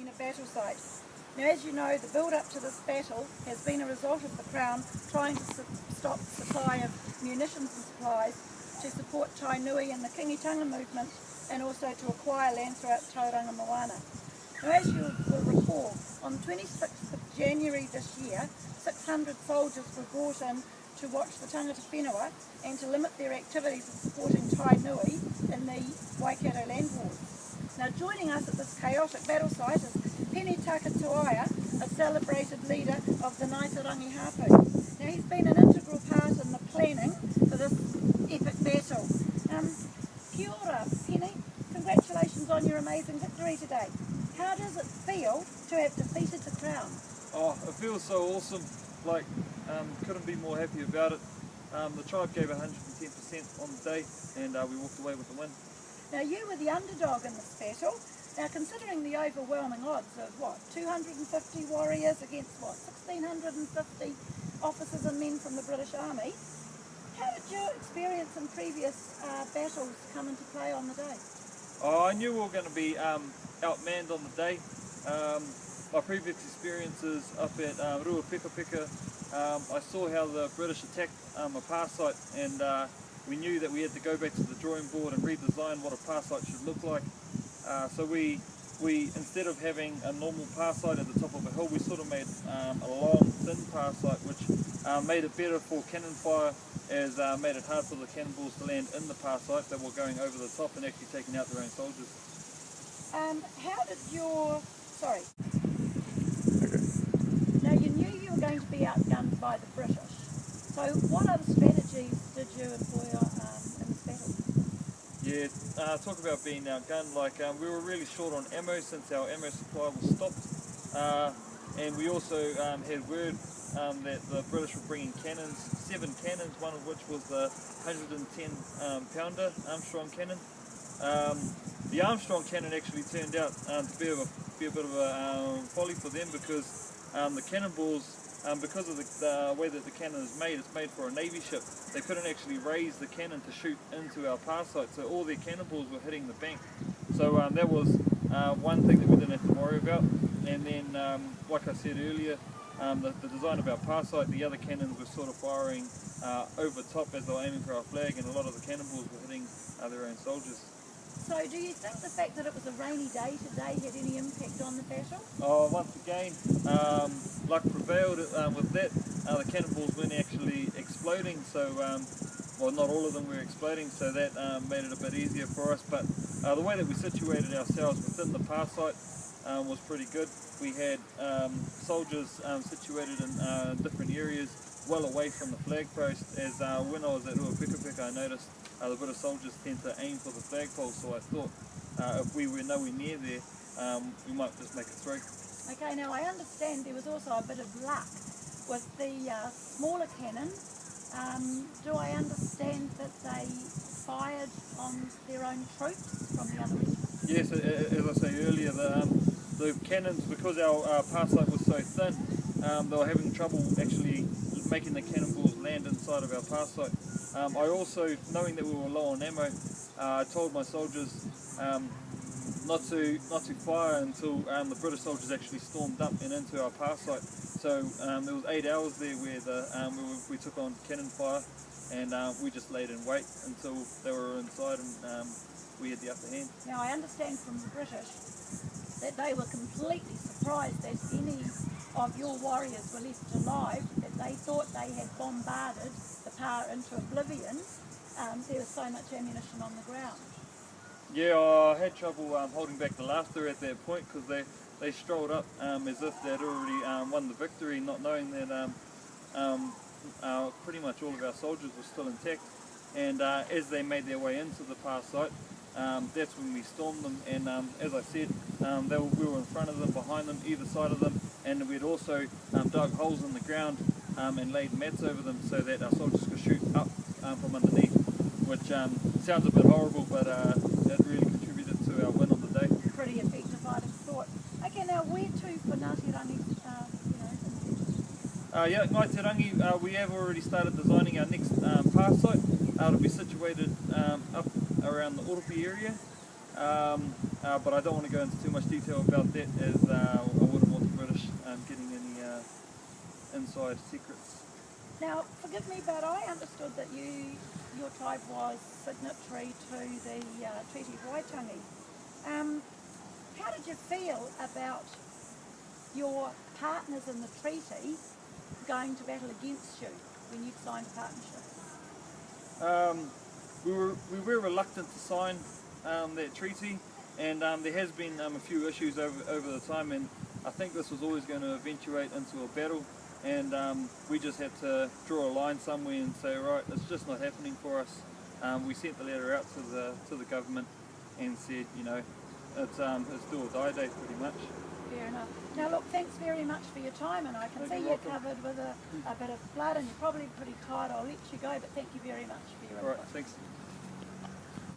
Pukehinahina battle site. Now, as you know, the build-up to this battle has been a result of the Crown trying to stop the supply of munitions and supplies to support Tainui and the Kingitanga movement, and also to acquire land throughout Tauranga Moana. Now, as you will recall, on the 26th of January this year, 600 soldiers were brought in to watch the tangata whenua and to limit their activities of supporting Tainui in the Waikato land wars. Now, joining us at this chaotic battle site is Pene Takatuaia, a celebrated leader of the Ngaitarangi Hapu. Now, he's been an integral part in the planning for this epic battle. Kia ora, Pene. Congratulations on your amazing victory today. How does it feel to have defeated the Crown? Oh, it feels so awesome. Like, couldn't be more happy about it. The tribe gave 110% on the day, and we walked away with the win. Now, you were the underdog in this battle. Now, considering the overwhelming odds of, 250 warriors against, 1,650 officers and men from the British Army, how did your experience in previous battles come into play on the day? Oh, I knew we were going to be outmanned on the day. My previous experiences up at Ruapekapeka, I saw how the British attacked a PAR site, and we knew that we had to go back to the drawing board and redesign what a PAR site should look like. So we instead of having a normal PAR site at the top of a hill, we sort of made a long, thin PAR site, which made it better for cannon fire, as made it hard for the cannonballs to land in the PAR site that were going over the top and actually taking out their own soldiers. How did your... Sorry. Now, you knew you were going to be outgunned by the British. So what other strategies did you employ in this battle? Yeah, talk about being outgunned. Like, we were really short on ammo since our ammo supply was stopped. And we also had word that the British were bringing cannons, 7 cannons, one of which was the 110 pounder Armstrong cannon. The Armstrong cannon actually turned out to be a bit of a folly for them, because the cannonballs, because of the way that the cannon is made, it's made for a Navy ship. They couldn't actually raise the cannon to shoot into our PAR site, so all their cannonballs were hitting the bank. So that was one thing that we didn't have to worry about. And then, like I said earlier, the design of our PAR site, the other cannons were sort of firing over top as they were aiming for our flag, and a lot of the cannonballs were hitting their own soldiers. So do you think the fact that it was a rainy day today had any impact on the battle? Oh, once again, luck prevailed with that. The cannonballs weren't actually exploding, so, well, not all of them were exploding, so that made it a bit easier for us. But the way that we situated ourselves within the PAR site was pretty good. We had soldiers situated in different areas, well away from the flag post, as when I was at Ruapekapeka I noticed the British soldiers tend to aim for the flagpole, so I thought if we were nowhere near there, we might just make it through. Okay, now I understand there was also a bit of luck with the smaller cannons. Do I understand that they fired on their own troops from the other regiments? Yes, as I say earlier, the cannons, because our PAR site was so thin, they were having trouble actually making the cannonballs land inside of our PAR site. I also, knowing that we were low on ammo, I told my soldiers not to fire until the British soldiers actually stormed up and into our PAR site. So there was 8 hours there where we took on cannon fire, and we just laid in wait until they were inside, and we had the upper hand. Now I understand from the British that they were completely surprised that any of your warriors were left alive, that they thought they had bombarded the PAR into oblivion. There was so much ammunition on the ground. Yeah, I had trouble holding back the laughter at that point, because they strolled up as if they'd already won the victory, not knowing that pretty much all of our soldiers were still intact. And as they made their way into the PAR site, that's when we stormed them, and as I said, we were in front of them, behind them, either side of them, and we'd also dug holes in the ground and laid mats over them so that our soldiers could shoot up from underneath, which sounds a bit horrible, but it really contributed to our win on the day. Pretty effective, I'd have thought. Okay, now where to for Ngaitarangi? Yeah, Ngaitarangi, we have already started designing our next PAR site. It'll be situated up around the Oropi area. but I don't want to go into too much detail about that, as I wouldn't want the British getting any inside secrets. Now, forgive me, but I understood that your tribe was signatory to the Treaty of Waitangi. How did you feel about your partners in the treaty going to battle against you when you'd signed a partnership? We were reluctant to sign that treaty, and there has been a few issues over the time, and I think this was always going to eventuate into a battle, and we just had to draw a line somewhere and say, right, it's just not happening for us. We sent the letter out to the government and said, you know, it's do or die day pretty much. Fair enough. Now look, thanks very much for your time, and I can see you're covered with a bit of blood and you're probably pretty tired. I'll let you go, but thank you very much for your input. All right, thanks.